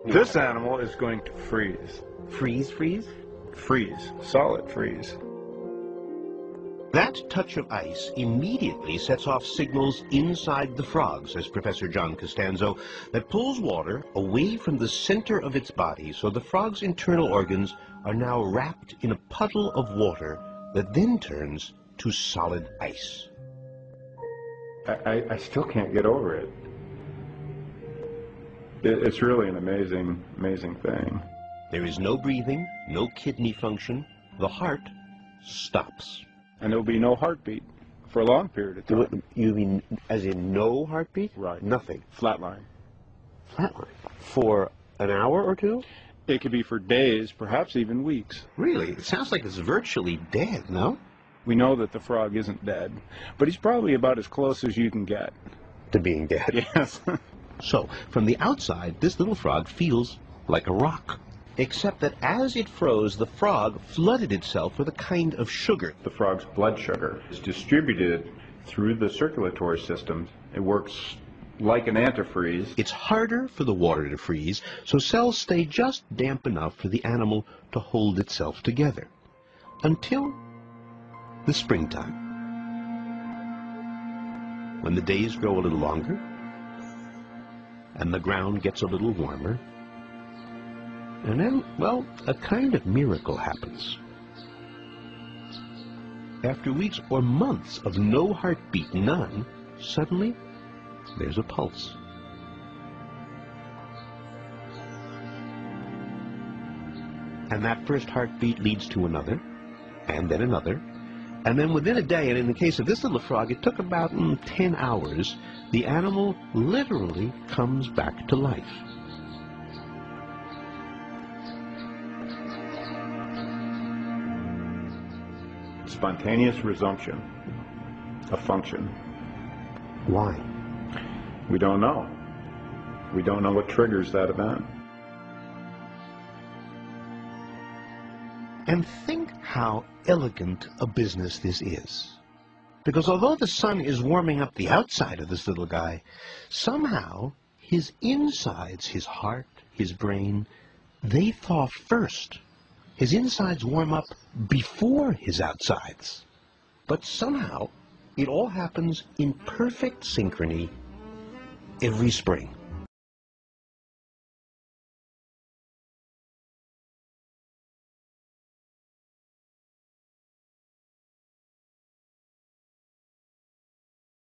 This animal is going to freeze. Freeze? Freeze. Solid freeze. That touch of ice immediately sets off signals inside the frog, says Professor John Costanzo, that pulls water away from the center of its body, so the frog's internal organs are now wrapped in a puddle of water that then turns to solid ice. I still can't get over it. It's really an amazing thing. There is no breathing, no kidney function. The heart stops. And there'll be no heartbeat for a long period of time. You mean as in no heartbeat? Right. Nothing. Flatline. Flatline? For an hour or two? It could be for days, perhaps even weeks. Really? It sounds like it's virtually dead, no? We know that the frog isn't dead, but he's probably about as close as you can get. To being dead? Yes. So, from the outside, this little frog feels like a rock. Except that as it froze, the frog flooded itself with a kind of sugar. The frog's blood sugar is distributed through the circulatory system. It works like an antifreeze. It's harder for the water to freeze, so cells stay just damp enough for the animal to hold itself together. Until the springtime, when the days grow a little longer and the ground gets a little warmer, and then, well, a kind of miracle happens. After weeks or months of no heartbeat, none, suddenly there's a pulse. And that first heartbeat leads to another, and then another, and then within a day, and in the case of this little frog, it took about 10 hours, the animal literally comes back to life. Spontaneous resumption of function. Why? We don't know. We don't know what triggers that event. And think how elegant a business this is. Because although the sun is warming up the outside of this little guy, somehow his insides, his heart, his brain, they thaw first. His insides warm up before his outsides. But somehow it all happens in perfect synchrony every spring.